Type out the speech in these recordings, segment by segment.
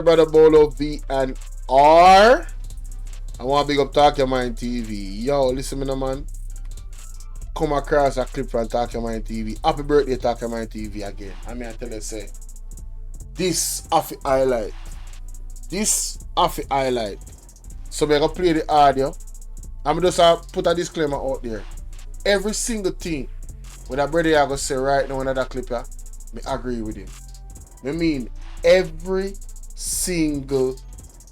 Brother Bolo V&R. I want to big up Talk Your Mind TV. Yo, listen me now, man. Come across a clip from Talk Your Mind TV. Happy birthday, Talk Your Mind TV again. I mean, I tell you, say, this off highlight. This off highlight. So I'm going to play the audio. I'm just put a disclaimer out there. Every single thing when that brother I go say right now in that clip, I agree with him. I mean, every single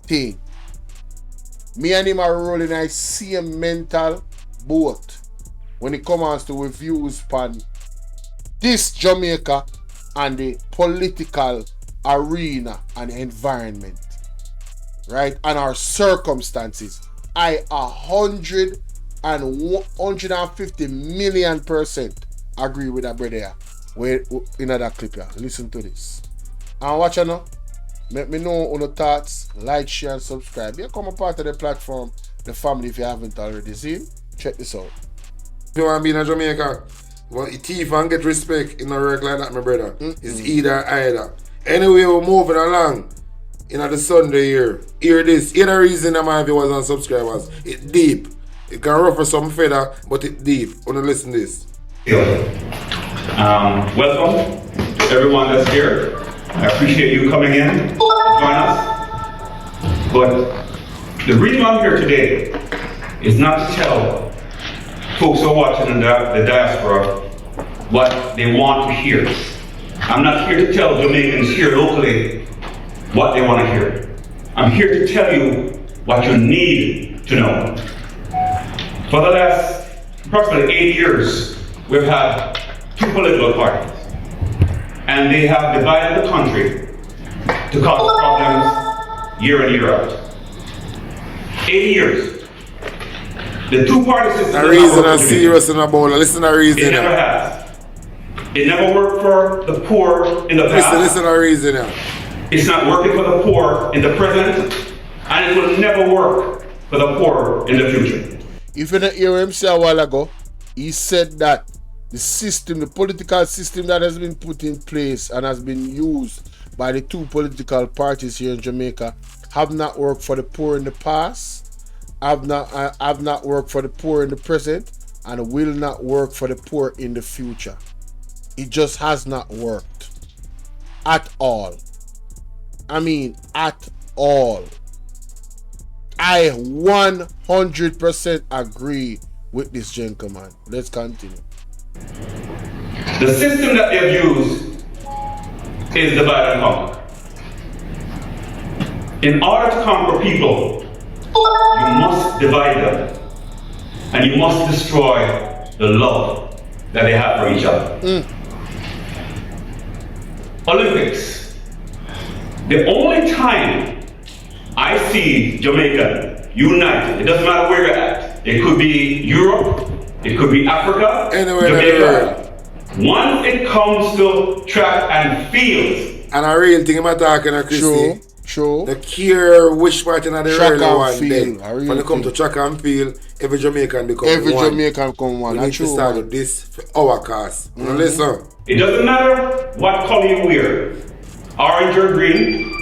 thing. Me and him are rolling a same mental boat when it comes to reviews on this Jamaica and the political arena and environment, right? And our circumstances. I 150,000,000% agree with that brother in that clip here. Listen to this. And watch now. Let me know on the thoughts, like, share, and subscribe. Become a part of the platform, the family, if you haven't already seen. Check this out. If you want to be in a Jamaica, you want to thief and get respect in a work like that, my brother. It's either. Anyway, we're moving along in the Sunday here. Hear this. Hear the reason I'm having viewers and subscribers. It's deep. It can ruffle some feather, but it's deep. Want to listen to this. Welcome to everyone that's here. I appreciate you coming in to join us. But the reason I'm here today is not to tell folks who are watching in the diaspora what they want to hear. I'm not here to tell Jamaicans here locally what they want to hear. I'm here to tell you what you need to know. For the last approximately 8 years, we've had two political parties. And they have divided the country to cause problems year in, year out. 8 years. The two-party system. The reason I'm serious in a bowl. Listen to the reason. It never has. It never worked for the poor in the past. Listen to the reason. It's not working for the poor in the present, and it will never work for the poor in the future. If you didn't hear him say a while ago, he said that the system, the political system that has been put in place and has been used by the two political parties here in Jamaica have not worked for the poor in the past, have not worked for the poor in the present, and will not work for the poor in the future. It just has not worked at all. I mean, at all. I 100% agree with this gentleman. Let's continue. The system that they've used is divide and conquer. In order to conquer people, you must divide them. And you must destroy the love that they have for each other. Olympics. The only time I see Jamaica united, it doesn't matter where you're at. It could be Europe, it could be Africa, Jamaica. Once it comes to track and field. And a real thing I'm talking to Christy. True. The care which part in the early one field, then. When it comes to track and field, every Jamaican become one. Every Jamaican come one. We need to start with this for our cause. Listen. It doesn't matter what color you wear. Orange or green.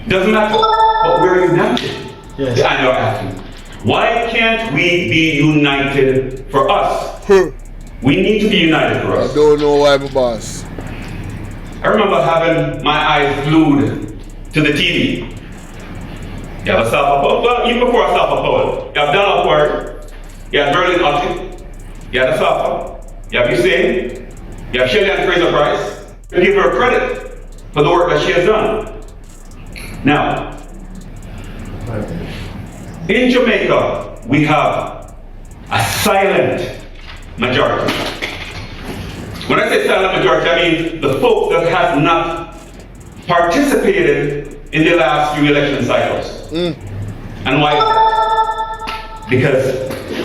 Doesn't matter. But we're united. Yes. I know asking. Why can't we be united for us? We need to be united for us. I don't know why, my boss. I remember having my eyes glued to the TV. You have a self-opposed, well, even before a self-opposed, you have Donald Ford, you have Berlin Upton, you have the Safa, you have Hussein, you have Shelley and Fraser Price. I give her credit for the work that she has done. Now, in Jamaica, we have a silent majority. When I say silent majority, I mean the folks that have not participated in the last few election cycles. And why? Because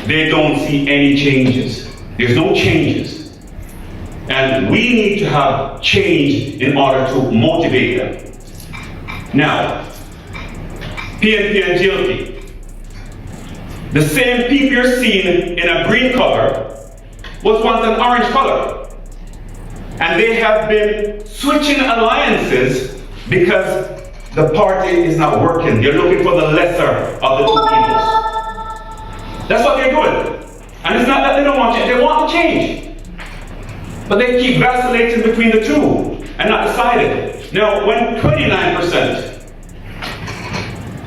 they don't see any changes. There's no changes. And we need to have change in order to motivate them. Now, PNP and GLP. The same people you're seeing in a green color was once an orange color. And they have been switching alliances because the party is not working. They're looking for the lesser of the two evils. That's what they're doing. And it's not that they don't want change, they want to change. But they keep vacillating between the two and not decided. Now, when 29%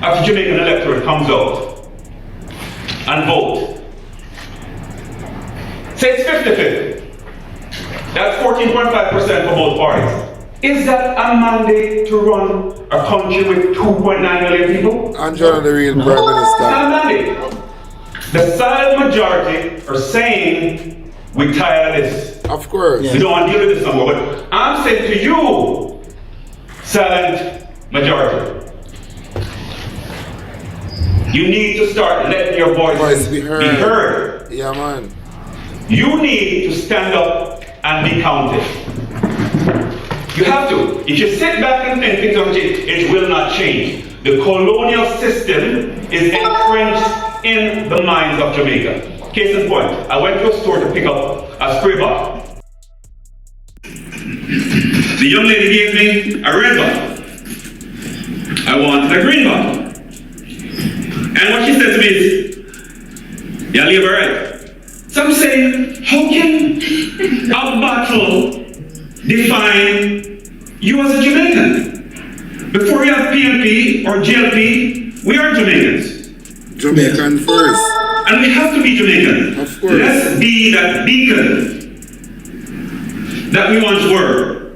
of the Jamaican electorate comes out and vote, say it's 50-50. That's 14.5% for both parties. Is that a mandate to run a country with 2.9 million people? And John the real Prime Minister. It's not a mandate. The silent majority are saying, we're tired of this. Of course. We don't want to deal with this no more. But I'm saying to you, silent majority, you need to start letting your voices be heard. Yeah, man. You need to stand up and be counted. You have to. If you sit back and think things don't change, it will not change. The colonial system is entrenched in the minds of Jamaica. Case in point, I went to a store to pick up a spray bottle. The young lady gave me a red bottle. I wanted a green bottle. And what she said to me is, yeah, leave her right. So I'm saying, how can a bottle define you as a Jamaican? Before we have PNP or GLP, we are Jamaicans. Jamaican first. And we have to be Jamaican. Of course. Let's be that beacon that we once were.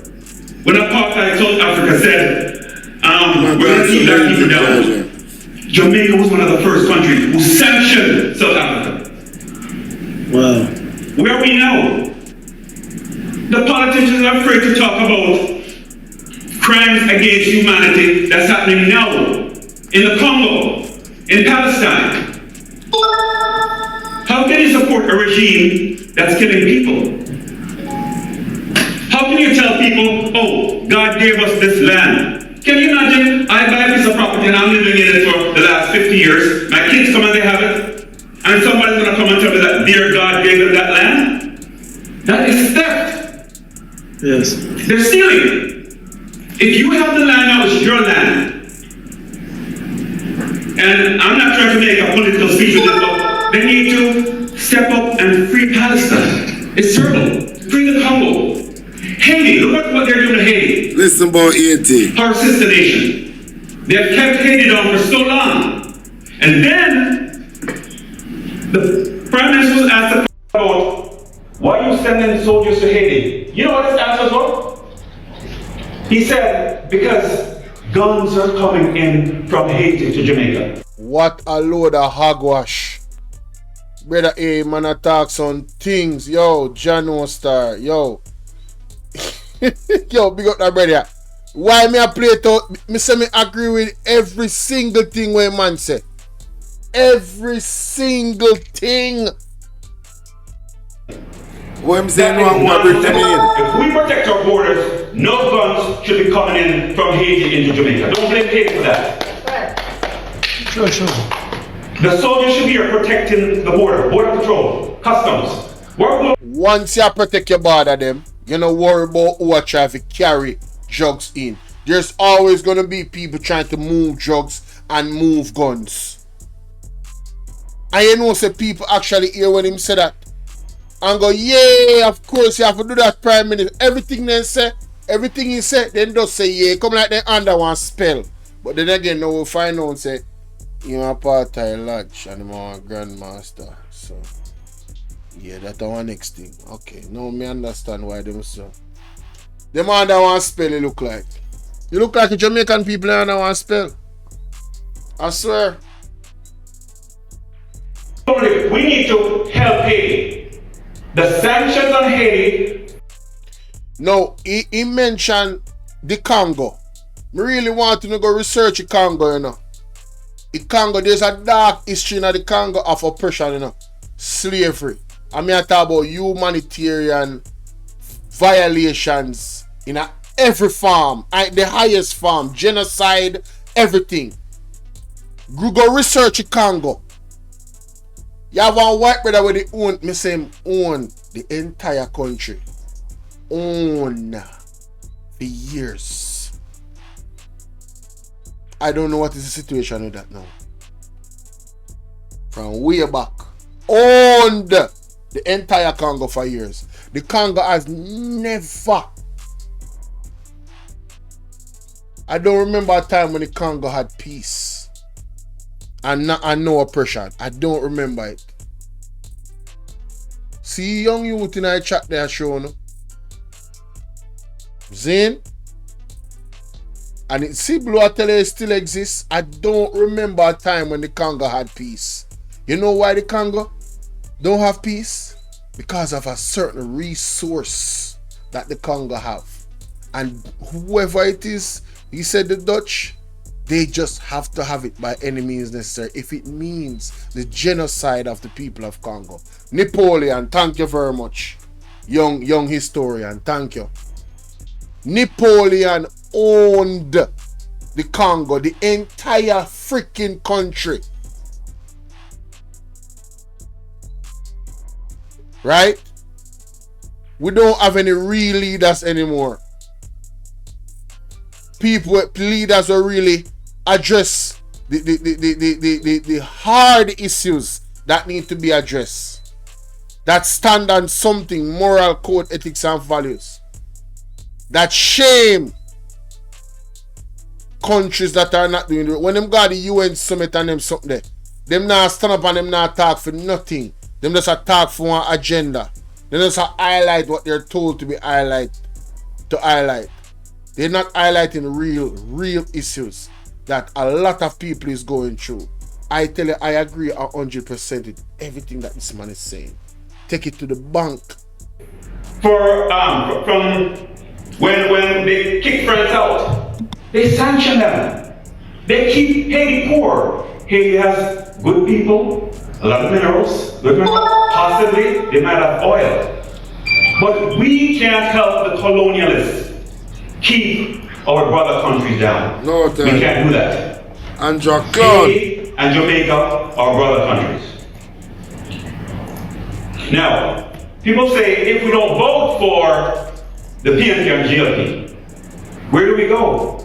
When apartheid South Africa said, we're going to keep black people down. Jamaica was one of the first countries who sanctioned South Africa. Wow. Where are we now? The politicians are afraid to talk about crimes against humanity that's happening now in the Congo, in Palestine. How can you support a regime that's killing people? How can you tell people, oh, God gave us this land? Can you imagine, I buy a piece of property and I'm living in it for the last 50 years, my kids come and they have it, and somebody's going to come and tell me that their God gave them that land? That is theft. Yes. They're stealing. If you have the land now, it's your land. And I'm not trying to make a political speech with this, but they need to step up and free Palestine. It's terrible. Free the Congo. Haiti, look at what they're doing to Haiti. Listen about Haiti. Our sister nation. They have kept Haiti down for so long. And then, the Prime Minister was asked about, why are you sending soldiers to Haiti? You know what his answer was? He said, because guns are coming in from Haiti to Jamaica. What a load of hogwash. Brother A, man, I talk some things. Yo, Jano Star. Yo. Yo, big up that brother. Why me I play it out? Me say me agree with every single thing where man say. Every single thing. What I'm saying, what bring them in? If we protect our borders, no guns should be coming in from Haiti into Jamaica. Don't blame Haiti for that. Sure. The soldiers should be here protecting the border patrol, customs. Once you protect your border, them, you don't worry about who are trying to carry drugs in. There's always gonna be people trying to move drugs and move guns. And you know, say people actually hear when him say that and go, yeah, of course you have to do that, Prime Minister. Everything they say, everything he said, then just say yeah, come like they under one spell. But then again, now we find out and say, you know, apartheid lodge and I'm a grandmaster. So yeah, that's our next thing. Okay, now me understand why them so. Them under one spell you look like. You look like a Jamaican people under one spell. I swear. We need to help Haiti. The sanctions on Haiti. No, he mentioned the Congo. Me really want to go research the Congo, you know. The Congo, there's a dark history in the Congo of oppression, you know. Slavery. I mean, I talk about humanitarian violations in every form, the highest form, genocide, everything. Go research the Congo. You have one white brother with the own, me say him own the entire country. Own for years. I don't know what is the situation with that now. From way back. Owned the entire Congo for years. The Congo has never. I don't remember a time when the Congo had peace and no oppression. I don't remember it. See young youth in our chat there showing. Zane. And it see Blue I tell you it still exists. I don't remember a time when the Congo had peace. You know why the Congo don't have peace? Because of a certain resource that the Congo have. And whoever it is, he said the Dutch, they just have to have it by any means necessary. If it means the genocide of the people of Congo. Napoleon, thank you very much. Young historian, thank you. Napoleon owned the Congo, the entire freaking country. Right? We don't have any real leaders anymore. Leaders will really address the hard issues that need to be addressed. That stand on something, moral code, ethics and values. That shame countries that are not doing it. When them got the UN summit and them something there, them not stand up and them not talk for nothing. Them just talk for one agenda. They just highlight what they're told to be highlight. They're not highlighting real issues that a lot of people is going through. I tell you, I agree 100% with everything that this man is saying. Take it to the bank. From when they kick friends out, they sanction them. They keep Haiti poor. Haiti has good people, a lot of minerals, possibly they might have oil. But we can't help the colonialists keep our brother countries down. No, we can't do that. And Japan Haiti and Jamaica are brother countries. Now, people say if we don't vote for the PNP and GLP, where do we go?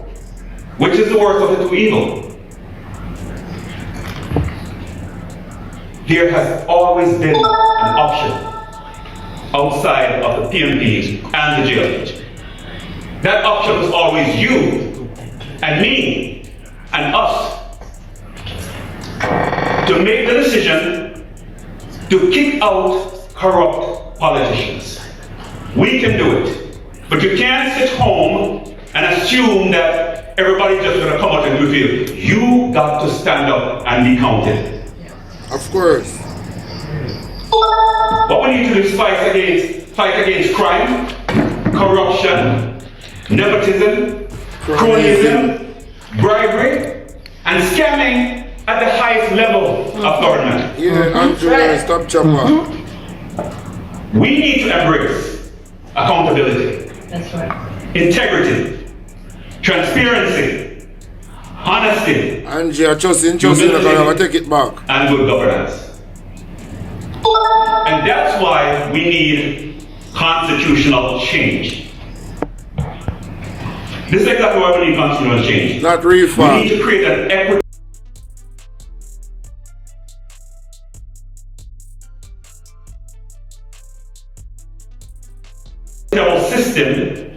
Which is the worst of the two evils? There has always been an option outside of the PNP and the GLP. That option was always you and me and us to make the decision to kick out corrupt politicians. We can do it, but you can't sit home and assume that everybody's just going to come out and do it. You got to stand up and be counted. Of course. What we need to do is fight against crime, corruption, nepotism, cronyism, bribery, and scamming at the highest level of government. Yeah, Andrew, stop chopper. We need to embrace accountability. That's right. Integrity, transparency, honesty, Angie, I just I take it back. and good governance. And that's why we need constitutional change. This is exactly why we need constitutional change. Not We reform. need to create an equitable system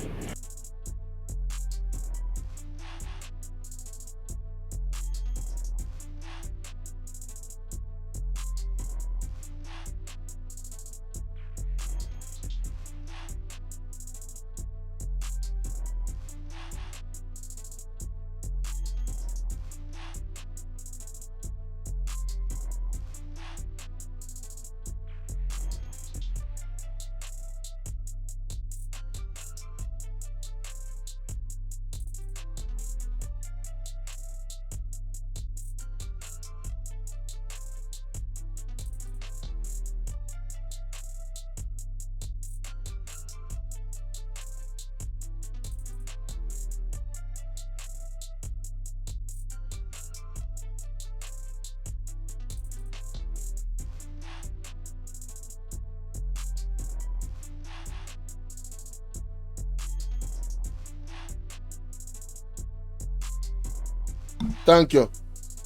Thank you.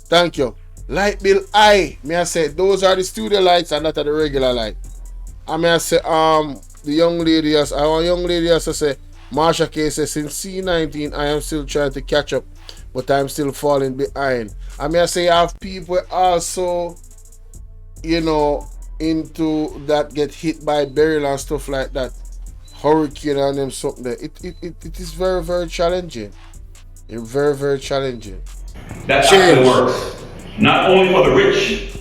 Thank you. Light bill I. May I say those are the studio lights and not are the regular light. I may I say the young lady our young lady has to say Marsha K says since C19 I am still trying to catch up, but I'm still falling behind. I may I say I have people also, you know, into that get hit by burial and stuff like that. Hurricane and them something there. It is very, very challenging. It's very, very challenging. That actually works. Not only for the rich,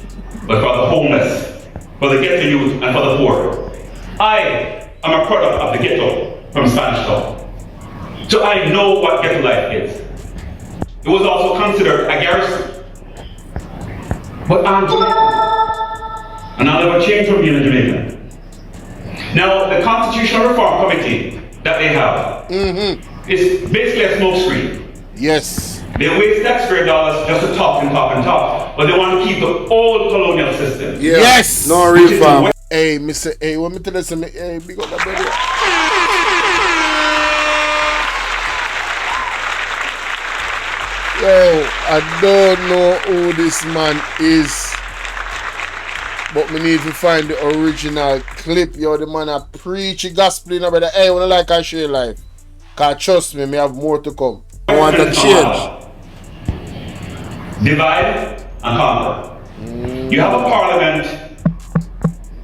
but for the homeless, for the ghetto youth, and for the poor. I am a product of the ghetto from Spanish Town. So I know what ghetto life is. It was also considered a garrison. But I'm Jamaican. And I'll never change from being a Jamaican. Now, the Constitutional Reform Committee that they have is basically a smokescreen. Yes. They waste taxpayer dollars just to talk and talk and talk, but they want to keep the old colonial system. Yeah. Yes. No reform. Hey, Mr. Hey, what me tell you something? Hey, big up that brother. Yo, I don't know who this man is, but me need to find the original clip. Yo, the man a preach gospel, you know, brother. Hey, when I like I share life, cause trust me, have more to come. I want to change. Divide and conquer. You have a parliament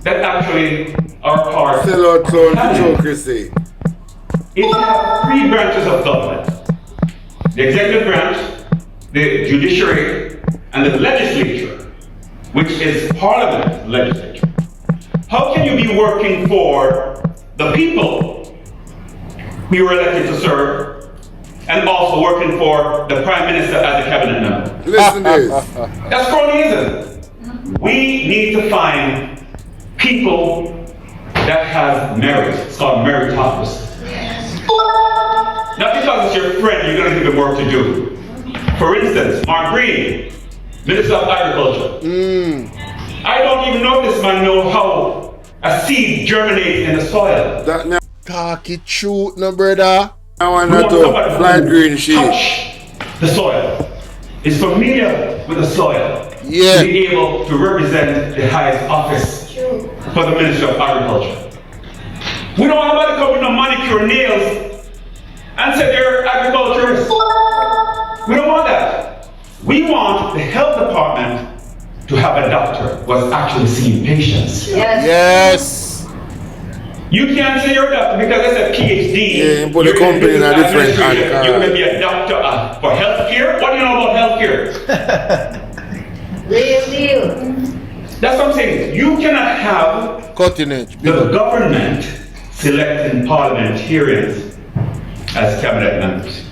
that actually are part. Sell out clown meritocracy. It has three branches of government: the executive branch, the judiciary, and the legislature, which is parliament legislature. How can you be working for the people who you were elected to serve and also working for the Prime Minister as a cabinet member? Listen to this. That's cronyism. We need to find people that have merit. It's called meritocracy. Not because it's your friend, you're going to give him work to do. For instance, Mark Green, Minister of Agriculture. I don't even know if this man knows how a seed germinates in the soil. That now Talk it true, no brother. I want to fly green sheep. Touch the soil. Is familiar with the soil. Yeah. To be able to represent the highest office for the Minister of Agriculture. We don't want anybody come with no manicure nails and say they're agriculturists. We don't want that. We want the health department to have a doctor who has actually seen patients. Yes. You can't say you're a doctor because it's a PhD. Yeah, you put the company in a different You're going to be a doctor for healthcare? What do you know about healthcare? That's what I'm saying. You cannot have Cutting edge. the government selecting parliamentarians as cabinet members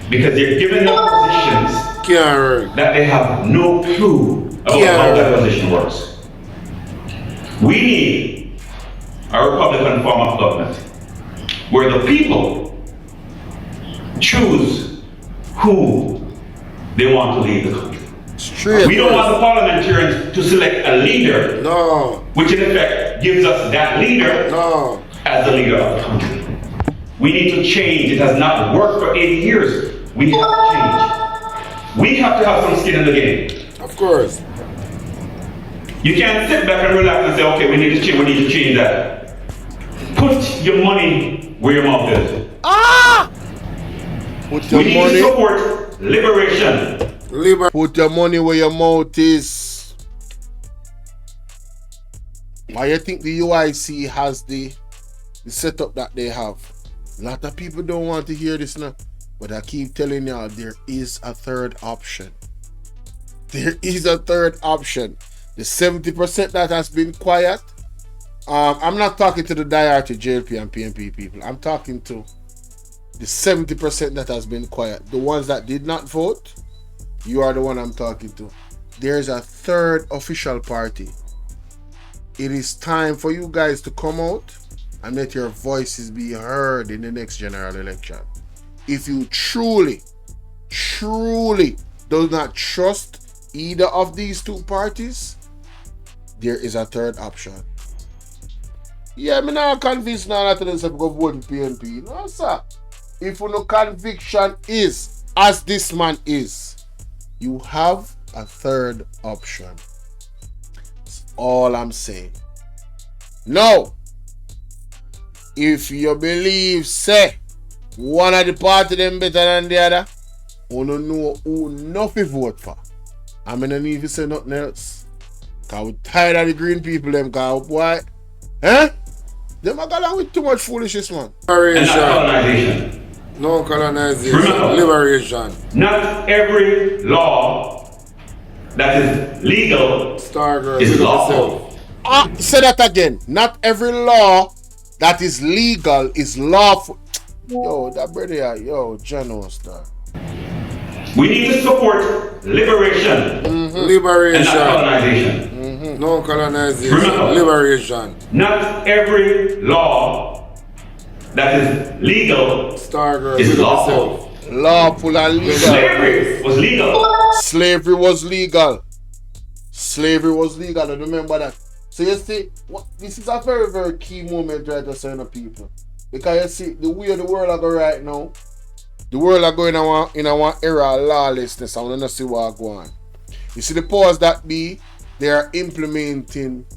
because they're given them positions Can't that they have no clue about how that position works. We need a Republican form of government where the people choose who they want to lead the country. Straight. We don't want the parliamentarians to select a leader, No. which in effect gives us that leader No. as the leader of the country. We need to change. It has not worked for 80 years. We have to change. We have to have some skin in the game. Of course. You can't sit back and relax and say, okay, we need to change that. Put your money where your mouth is. Put your We need to money. support liberation. Put your money where your mouth is. Why you think the UIC has the setup that they have? A lot of people don't want to hear this now, but I keep telling y'all there is a third option. There is a third option. The 70% that has been quiet. I'm not talking to the diehard JLP and PNP people. I'm talking to the 70% that has been quiet. The ones that did not vote. You are the one I'm talking to. There's a third official party. It is time for you guys to come out and let your voices be heard in the next general election. If you truly do not trust either of these two parties, there is a third option. Yeah, me not convinced now that they go vote for PNP. No, sir. If no conviction is as this man is, You have a third option. That's all I'm saying. Now, if you believe, say, one of the party them better than the other, you don't know who nothing vote for. I mean, I don't need to say nothing else. Because we're tired of the green people, them, because, boy, them are going with too much foolishness, man. And not colonization. No colonization. Remember, Liberation. not every law that is legal Stargirl, is lawful. Say that again. Not every law that is legal is lawful. Yo, that brother, yo, General Star. We need to support liberation and Liberation. not colonization. No colonization. Remember, Liberation. not every law that is legal Stargirl, is lawful. Lawful and legal. Slavery was legal. Slavery was legal. Slavery was legal. And remember that. So you see, this is a very, very key moment right to certain people. Because you see, the way the world are going right now, the world are going in one era of lawlessness. I want to see what go on. You see the powers that be, they are implementing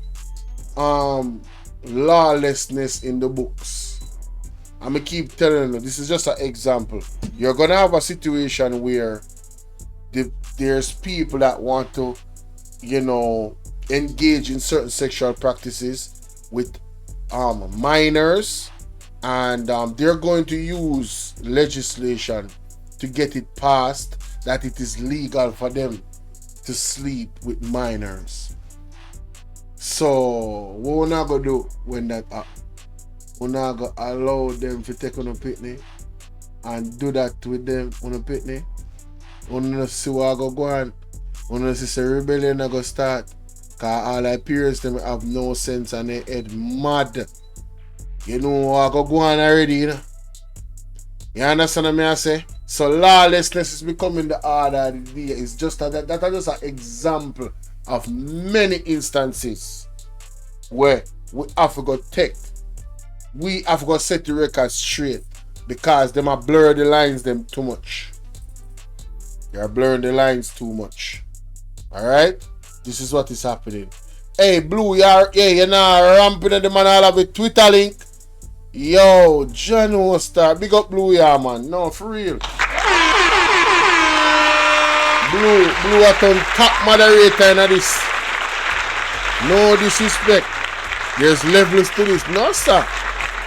lawlessness in the books. I'm going to keep telling you, this is just an example. You're going to have a situation where there's people that want to, engage in certain sexual practices with minors, and they're going to use legislation to get it passed that it is legal for them to sleep with minors. So what we're not gonna do when that happens? We're not gonna allow them to take on a picnic and do that with them on a picnic. We're gonna see what go on. We're gonna see the rebellion go start. Cause all our parents them have no sense and their head mad. You know what go on already, you know? You understand what I say? So lawlessness is becoming the order of the day. It's just that is just an example of many instances where we have to go we have to go set the record straight because them are blur the lines them too much. They are blurring the lines too much. Alright? This is what is happening. Hey, Blue, you're not ramping at the man all of a Twitter link. Yo, John Star, big up Blue, yeah, man. No, for real. Blue at on top moderator in this. No disrespect. There's levels to this. No, sir.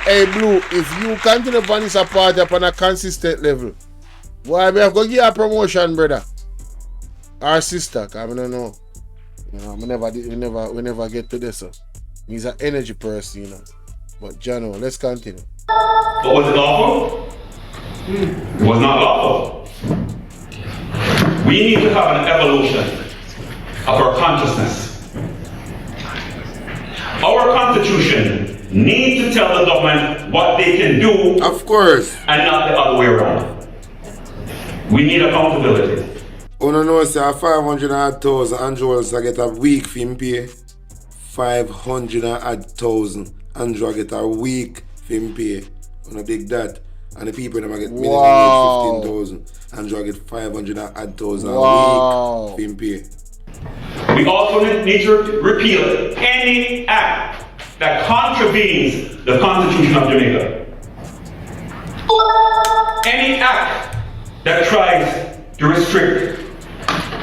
Hey, Blue, if you continue on this party up on a consistent level, why we have to give you a promotion, brother? Our sister, because I don't know. We never get to this. So. He's an energy person, you know. But Jano, let's continue. But was it lawful? It was not lawful. We need to have an evolution of our consciousness. Our constitution needs to tell the government what they can do, of course, and not the other way around. We need accountability. You know, say 500,000 Andrews get a week for him pay. 500,000 Andrew get a week for him pay. On a big that. And the people never get minimum wage 15,000. Andrew get 500,000 a week for him pay. We also need to repeal any act that contravenes the Constitution of Jamaica. Any act that tries to restrict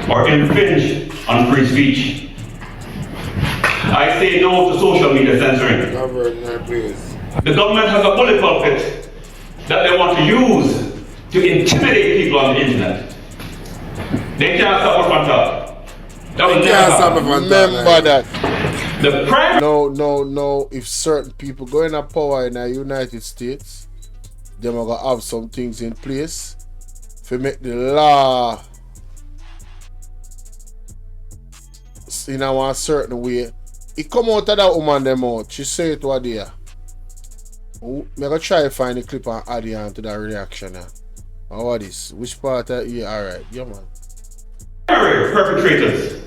or infringe on free speech. I say no to social media censoring. The government has a bullet pulpit that they want to use to intimidate people on the internet. They can't stop us from talk. That will never happen. Remember that. The prime. No. If certain people go in a power in the United States, they are gonna have some things in place to make the law in a certain way. It come out of that woman them out. She say it what there. I'm gonna try to find the clip and add it on to that reaction now. What is? Which part of it? Alright, yeah man. Perpetrators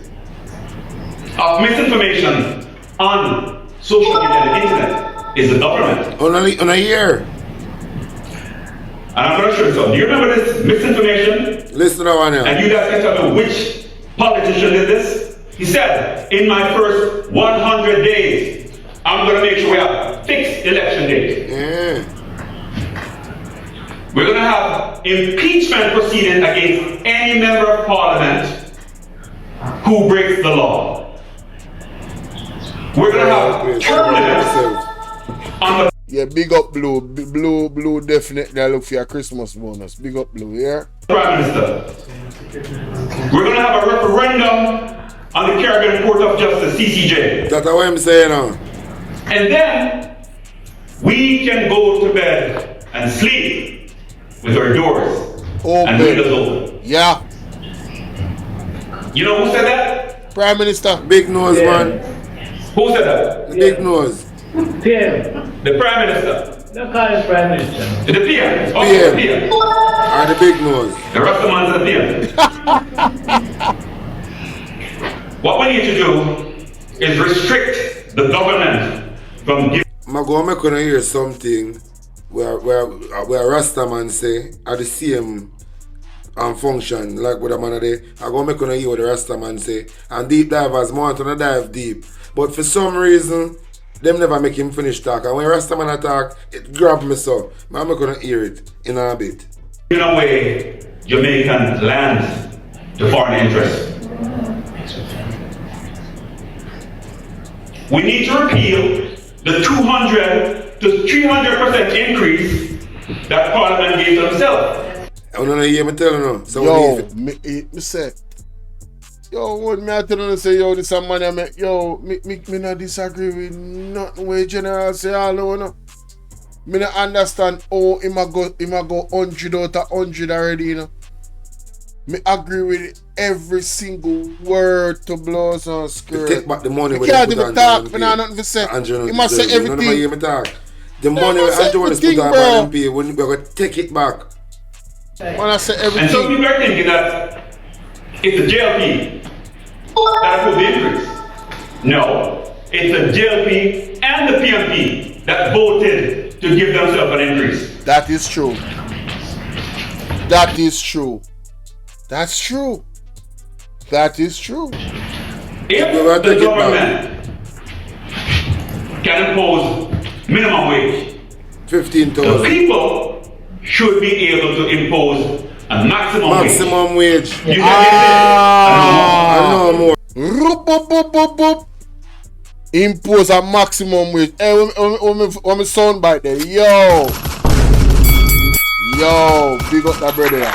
of misinformation on social media and the internet is the government. On a year. And I'm gonna show you something. Do you remember this misinformation Listen to one here. And you guys can tell me which politician did this? He said, in my first 100 days, I'm going to make sure we have fixed election dates. Yeah. We're going to have impeachment proceedings against any member of parliament who breaks the law. We're going to have term limits on the... Yeah, big up Blue. Blue definitely look for your Christmas bonus. Big up Blue, yeah? Prime Minister. We're going to have a referendum on the Caribbean Court of Justice, CCJ. That's what I'm saying now. And then we can go to bed and sleep with our doors and windows open. Yeah. You know who said that? Prime Minister. Big nose, man. Who said that? The big nose. PM. The Prime Minister. Don't call it Prime Minister. The PM. Oh, PM. the PM. Or the big nose. The rest of the man's the PM. What we need to do is restrict the government from giving... I'm going to hear something where Rastaman say at the same function, like what I'm going to do. I'm going to hear what the Rastaman say. And deep divers want to dive deep. But for some reason, them never make him finish talk. And when Rastaman attack, it grab me so. I'm going to hear it in a bit. Giving away Jamaican land to foreign interests. We need to repeal the 200 to 300% increase that Parliament gave to themselves. I don't know hear me telling you. So yo, me say, yo, what me I tell you say, yo, this a man I make, yo, me not disagree with nothing where General say all over. Me not understand how him a go 100 out of 100 already, you know. Me agree with every single word to blows on skirt. Take back the money. You can't even talk, me not nothing to say. He must say everything. You don't hear me talk. The money when Andrew was put on by MP, we're going to take it back. When I say everything. And some people are thinking that it's the JLP that approved the increase. No, it's the JLP and the PMP that voted to give themselves an increase. That is true. That is true. That's true. That is true. If the government can impose minimum wage, 15,000. the people should be able to impose a maximum wage. You can get this. I know more. Impose a maximum wage. Hey, when me sound bite there. Yo, big up that brother.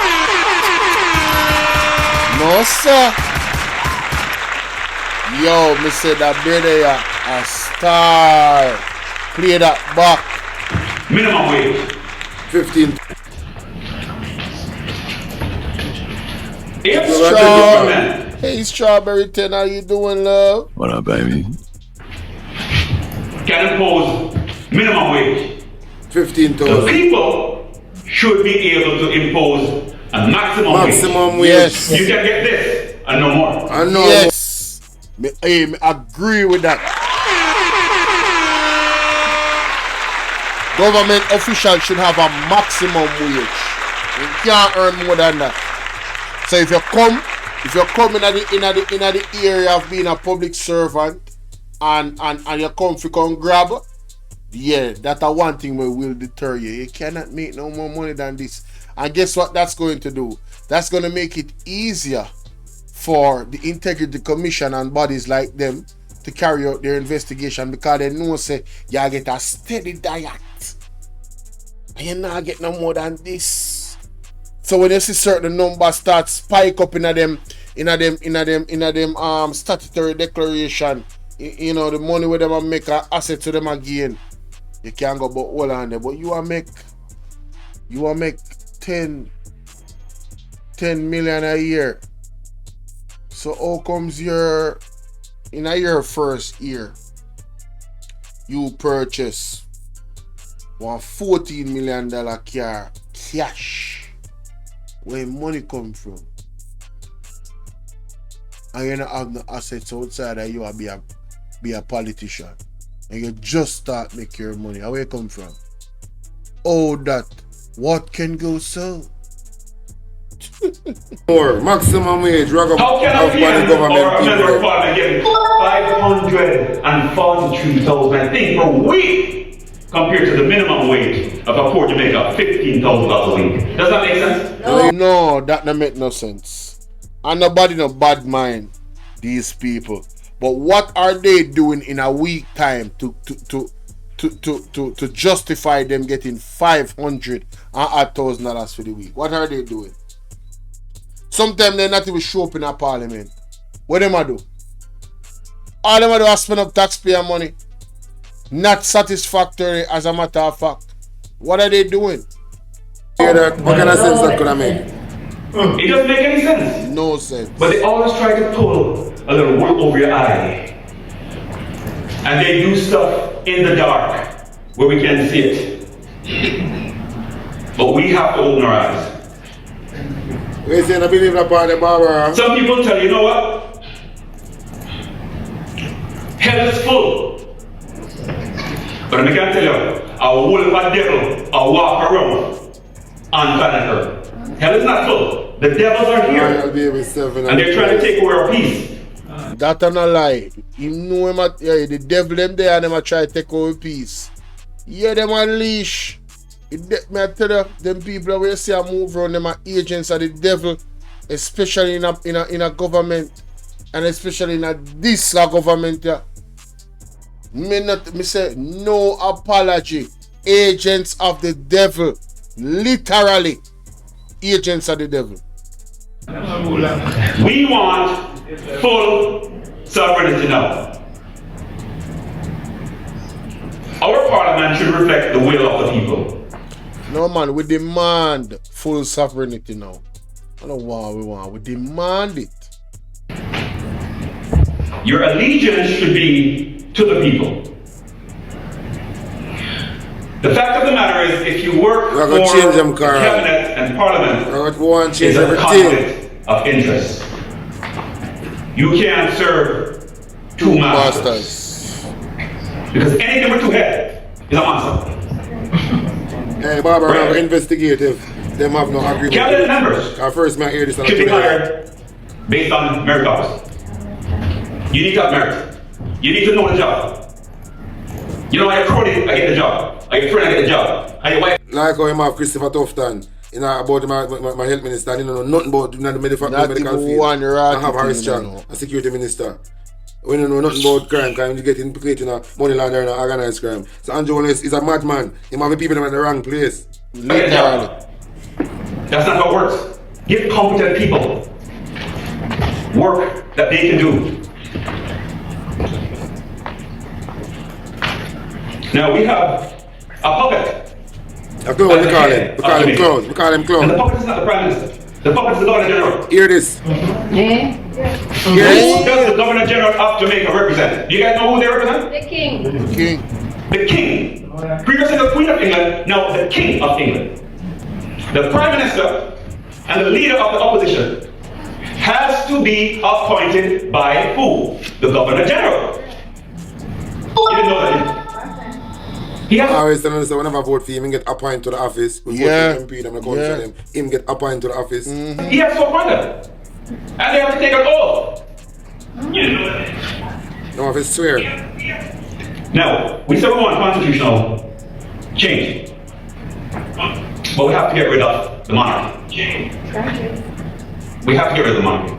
No, sir. Yo, me say that brother a star. Play that back. Minimum wage. 15. Hey, Strawberry 10, how you doing, love? What up, baby? Can impose minimum wage. 15,000. The people should be able to impose a maximum wage. Yes. You can get this and no more. I know. Yes. Me agree with that. Government officials should have a maximum wage. You can't earn more than that. So if you come in the area of being a public servant and you come to come grab, yeah, that's one thing we will deter you. You cannot make no more money than this. And guess what that's going to do? That's going to make it easier for the Integrity Commission and bodies like them to carry out their investigation, because they know say you get a steady diet and you not get no more than this. So when you see certain numbers start spike up in them statutory declaration, you know, the money where them make an asset to them again, you can't go but all on there. But you will make 10 million a year. So how comes in your first year you purchase $14 million car cash? Where money come from? And you don't have no assets outside that you will be a politician. And you just start make your money. Where you come from? Oh, that what can go so? More maximum wage, rug How can a of money PM or a member of government parliament get 543,000, I think, per week compared to the minimum wage of a poor Jamaica, $15,000 a week? Does that make sense? No, that don't make no sense. And nobody no bad mind these people. But what are they doing in a week time to justify them getting $500,000 for the week? What are they doing? Sometimes they not even show up in a parliament. What them a do? All them a do is spend up taxpayer money. Not satisfactory as a matter of fact. What are they doing? What kind of sense that could have made? It doesn't make any sense. No sense. But they always try to pull a little wool over your eye. And they do stuff in the dark where we can't see it. But we have to open our eyes. We say I believe that part of the barber. Some people tell you know what? Hell is full. But I can tell you, a wolf and devil are walk around on planet Earth. Hell is not full. The devils are here. And they're trying to take away our peace. That a no lie. You know him at, yeah, the devil them there and them a try to take over peace. Yeah, them a leash. Me I tell you, them people where you see a move around, them are agents of the devil, especially in a government, and especially in this government. Yeah. Me say no apology. Agents of the devil, literally, agents of the devil. We want full sovereignty now. Our parliament should reflect the will of the people. No man, we demand full sovereignty now. I don't want we demand it. Your allegiance should be to the people. The fact of the matter is, if you work for the cabinet and parliament, it's a conflict of interest. You can't serve two masters. Because anything with two heads is a monster. Hey, Barbara, right. Investigative. Them have no agreement. Cabinet members first man hear this should be hired based on meritocracy. You need to have merit. You need to know the job. You know, I crony, I get the job. I get friend, I get the job. I get wife. Like how you have Christopher Tufton, you know, about my health minister, you know nothing about the medical field. One right. I have Harris Chang, a security minister. We don't know nothing about crime, because you get implicated in money laundering and organized crime. So Andrew Wallace is a madman. He might be people in the wrong place. Literally. That's not how it works. Give competent people work that they can do. Now we have a puppet. A clown, we call him. We call him clown. We call him clown. And the puppet is not the Prime Minister. The puppet is the Governor General. Hear this. Who does the Governor General of Jamaica represent? Do you guys know who they represent? The King. The King. The King. Previously the Queen of England, now the King of England. The Prime Minister and the leader of the opposition has to be appointed by who? The Governor General. You didn't know that, did you? I always tell them, so whenever I vote for him, get appointed to the office. We vote for MP, them, him get appointed to the office. He has to appoint them. And they have to take an oath. You didn't know that. No, if it's swear. Now, we said we want constitutional change. But we have to get rid of the monarchy. We have to get rid of the monarchy.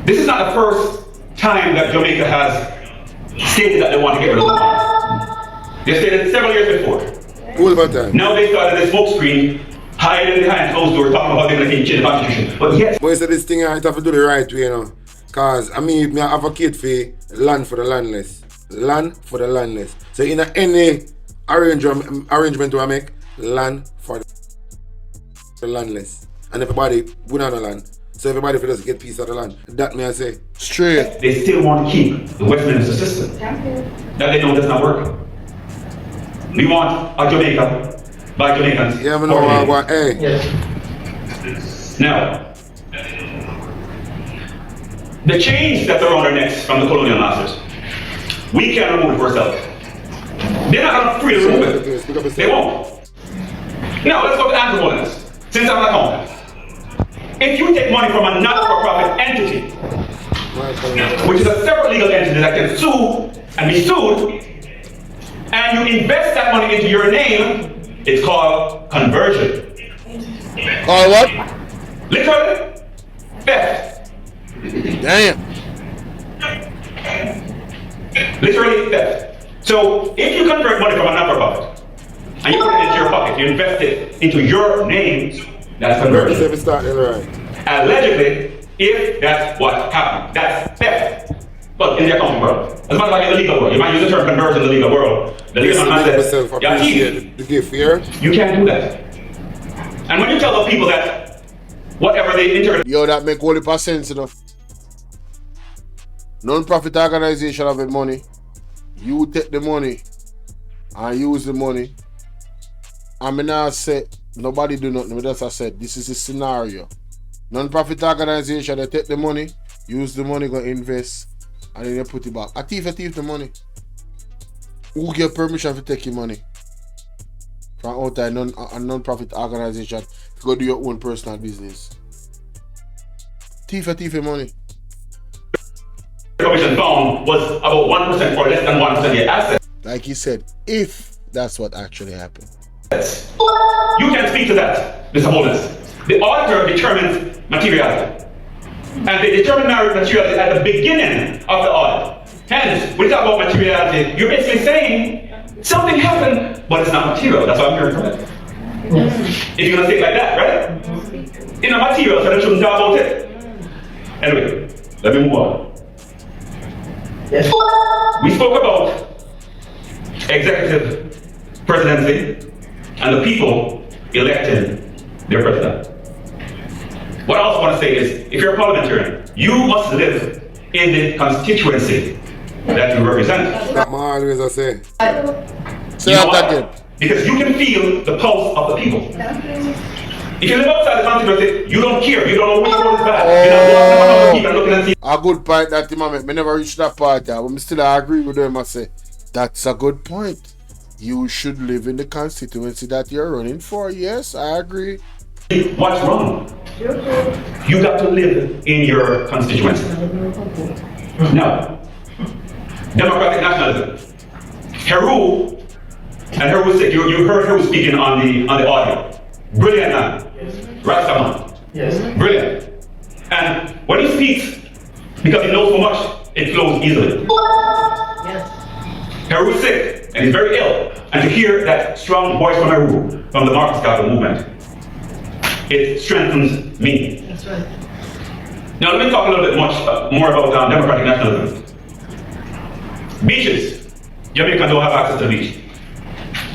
This is not the first time that Jamaica has stated that they want to get rid of the monarchy. They stated several years before. Cool about that. Now they started this smoke screen, hiding behind closed doors, talking about they're going to change the constitution. But yes. But you said this thing, I have to do the right way, you know. Because I advocate for land for the landless. Land for the landless. So in any arrangement we make, land for the landless. And everybody would have no land. So everybody does get piece of the land. That may I say. Straight. They still want to keep the Westminster system. That they know that's not working. We want a Jamaica by Jamaicans. Yeah, I know what I want. Hey. Yes. Now, the chains that are on our necks from the colonial masters, we can't remove it for ourselves. They're not going to free to remove it. They won't. Now, let's go to anti-holiness. Since I'm an accountant. if you take money from a not-for-profit entity, which is a separate legal entity that can sue and be sued, and you invest that money into your name, it's called conversion. Call what? Literally, theft. Damn. Literally theft. So if you convert money from a not-for-profit and you put it into your pocket, you invest it into your name, that's conversion. Allegedly, if that's what happened, that's theft. But in the accounting world, as much like in the legal world, you might use the term conversion in the legal world. The legal man says, you can't do that. And when you tell the people that whatever they interpret, yo, that make only % enough. Non-profit organization have the money. You take the money and use the money. I mean, I said nobody do nothing. But as I said, this is a scenario. Non-profit organization, they take the money, use the money, go invest, and then they put it back. A thief the money. Who get permission to take your money? From outside a non-profit organization to go do your own personal business. Thief your money. commission found was about 1% or less than 1% of your assets. Like he said, if that's what actually happened. You can speak to that, Mr. Holness. The auditor determines materiality. And they determine materiality at the beginning of the audit. Hence, when you talk about materiality, you're basically saying something happened, but it's not material. That's what I'm hearing from it. If you're going to say it like that, right? It's not material, so they shouldn't talk about it. Anyway, let me move on. Yes. We spoke about executive presidency and the people electing their president. What I also want to say is, if you're a parliamentarian, you must live in the constituency that you represent. That's my always I say. Say that again. Because you can feel the pulse of the people. If you live outside the constituency, you don't care. You don't know which road is bad. You're not looking and see. A good point that him make me never reach that part, but I still agree with them. I say that's a good point. You should live in the constituency that you're running for. Yes, I agree. What's wrong? You got to live in your constituency. No. Democratic nationalism. Heru, and Heru said, you heard Heru speaking on the audio. Brilliant man. Rastaman. Yes. Brilliant. And when he speaks, because he knows so much, it flows easily. Yes. Heru is sick, and he's very ill. And to hear that strong voice from Heru, from the Marcus Garvey movement, it strengthens me. That's right. Now let me talk a little bit more about democratic nationalism. Beaches. Jamiacans don't have access to the beach.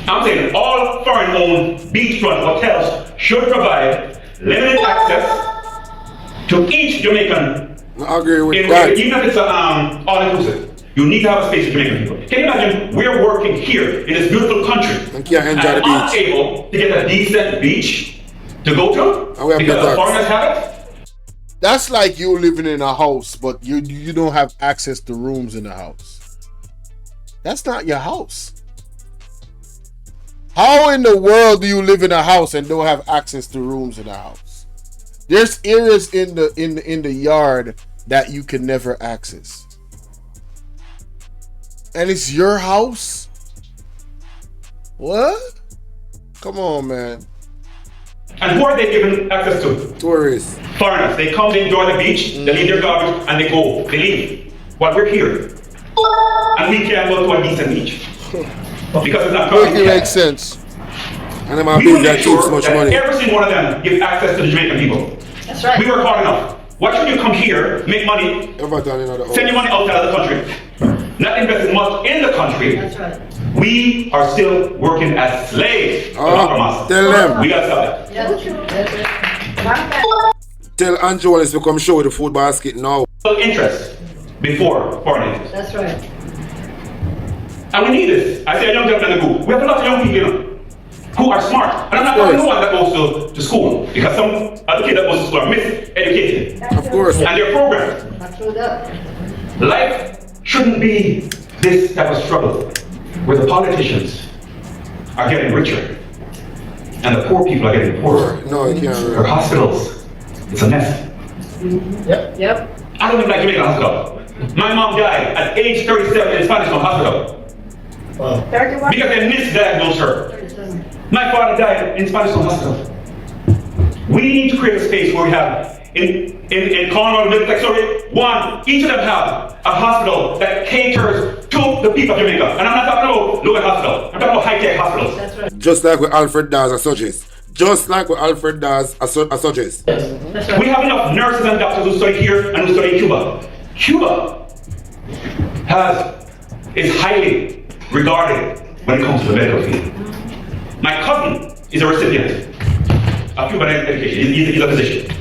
I'm saying all foreign-owned beachfront hotels should provide limited access to each Jamaican. I agree with that. Even if it's all-inclusive. You need to have a space for Jamaican people. Can you imagine we're working here in this beautiful country and can't enjoy the beach, unable to get a decent beach to go to because the foreigners have it? That's like you living in a house, but you don't have access to rooms in the house. That's not your house. How in the world do you live in a house and don't have access to rooms in the house? There's areas in the yard that you can never access. And it's your house? What? Come on, man. And who are they giving access to? Tourists. Foreigners. They come, they enjoy the beach, they leave their garbage, and they go. They leave. While we're here. And we can't go to a decent beach. Because it's not covered. It makes sense. And I'm we will make sure sure that every single one of them give access to the Jamaican people. That's right. We work hard enough. Why should you come here, make money, send your money outside of the country, not invest much in the country? That's right. We are still working as slaves. Tell them. We got to stop that. Tell Andrew Wallace to come show the food basket now. Interest before foreign interest. That's right. And we need this. I say a young gentleman in the group. We have a lot of young people, you know, who are smart. And I'm not talking about the one that goes to school. Because some other kids that goes to school are miseducated. Of course. And they're programmed. Life shouldn't be this type of struggle where the politicians are getting richer and the poor people are getting poorer. No, you can't. Our hospitals It's a mess. Yep. I don't even like Jamaica hospital. My mom died at age 37 in Spanish Town Hospital 31. because they misdiagnosed her. 37. My father died in Spanish Town Hospital. We need to create a space where we have, in Cornwall, Middlesex, Surrey, each of them have a hospital that caters to the people of Jamaica. And I'm not talking about local hospital. I'm talking about high-tech hospitals. That's right. Just like what Alfred does, I suggest. Just like what Alfred does, I suggest. That's right. We have enough nurses and doctors who study here and who study in Cuba. Cuba is highly regarded when it comes to the medical field. My cousin is a recipient of Cuban education. He's a physician.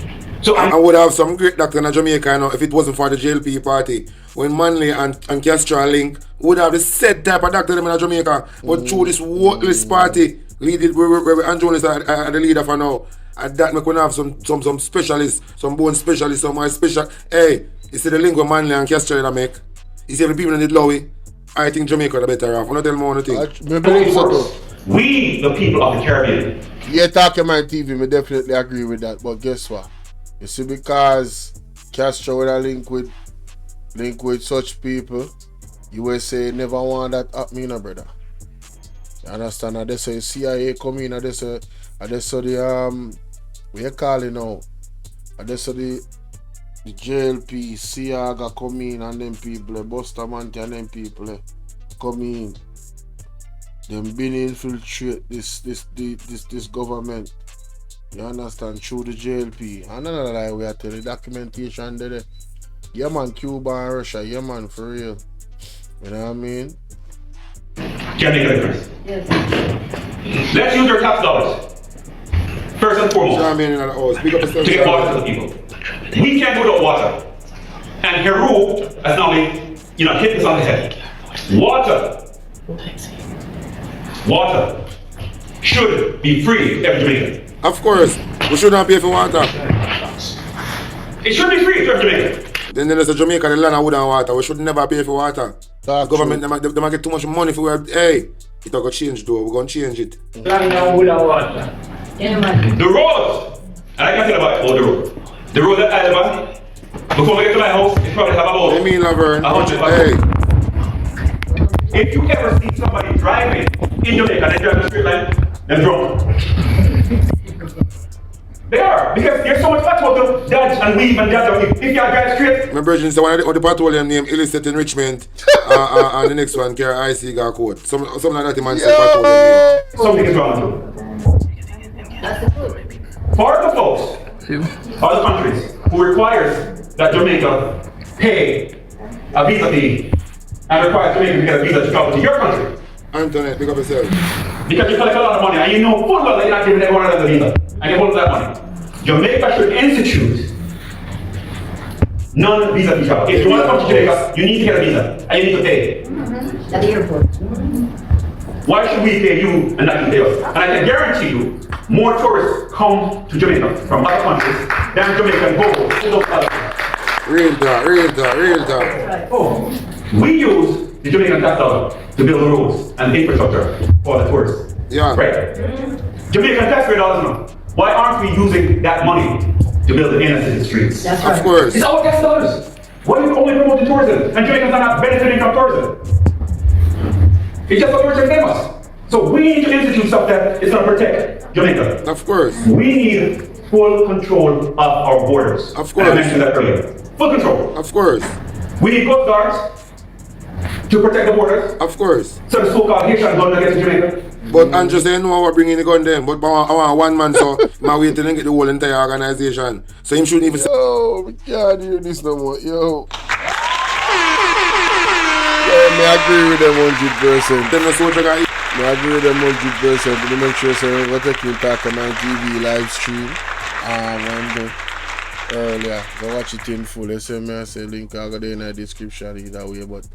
So I would have some great doctor in Jamaica, you know, if it wasn't for the JLP party. When Manley and Castro link, would have the set type of doctor in Jamaica. But through this worthless party, where Andrew is the leader for now, and that we could have some specialists, some bone specialists, some more special. Hey, you see the link with Manley and Castro that make? You see the people in the Lowy? I think Jamaica are better off. I'm not telling more anything. We, the people of the Caribbean. Yeah, talking my TV, I definitely agree with that. But guess what? You see, because Castro with a link with such people, USA never want that happen, you know, brother. You understand? And they say CIA come in, and they say the what you call it now? And they say the JLP, Siaga come in, and them people, Bustamante and them people come in. Them been infiltrate this government. You understand? Through the JLP. And another lie we are telling documentation there. Yeah man, Cuba and Russia, yeah man, for real. You know what I mean? Can make a difference. Yes. Let's use our tax dollars. First and foremost. To get water to the people. We can't do without water. And Heru has now hit this on the head. Water should be free to every Jamaican. Of course, we should not pay for water. It should be free to every Jamaican. Then there's a Jamaica, the land of wood and water. We should never pay for water. The government, they might get too much money for we. Hey, it's going to change though. We're going to change it. Land of wood and water. Yeah, man. The roads, and I can tell about the road. The road at Alabama, before we get to my house, it probably have about I mean, Laverne, 100 hey. If you ever see somebody driving in Jamaica and they drive the straight line, they're drunk. They are, because there's so much patrol to dodge and weave and dodge. If you drive straight. My virgin is one of the petroleum name illicit enrichment. And the next one, Care IC got code. Something like that, the man said petroleum name. Something is wrong with you. That's the food. For the folks, other countries who requires that Jamaica pay a visa fee and requires Jamaica to get a visa to travel to your country. Antoinette, pick up yourself. Because you collect a lot of money and you know full well that you're not giving everyone else a visa and you hold that money. Jamaica should institute non-visa fee travel. If you want to come to Jamaica, you need to get a visa and you need to pay. At the airport. Why should we pay you and not you pay us? And I can guarantee you, more tourists come to Jamaica from other countries than Jamaica go to those other countries. Real talk. Right. Oh, we use the Jamaican tax dollar to build the roads and infrastructure for the tourists. Yeah. Right. Jamaican taxpayer dollars now. Why aren't we using that money to build the inner city streets? That's right. Of course. It's our tax dollars. Why do we only promote the tourism? And Jamaicans are not benefiting from tourism. It's just what tourism famous. So we need to institute stuff that is going to protect Jamaica. Of course. We need full control of our borders. Of course. And I mentioned that earlier. Full control. Of course. We need Coast Guards to protect the borders. Of course. So the so-called Haitian gun against Jamaica. But Andrew say no, we're bringing the gun them. But I want one man, so my way to get the whole entire organization. So him shouldn't even say. Yo, we can't hear this no more. Yo, I agree with them 100%. Then the soldier guy. I agree with them 100%. But make sure so we're taking Talk on my TV live stream. Earlier, go watch it in full. I say link I got in the description either way, but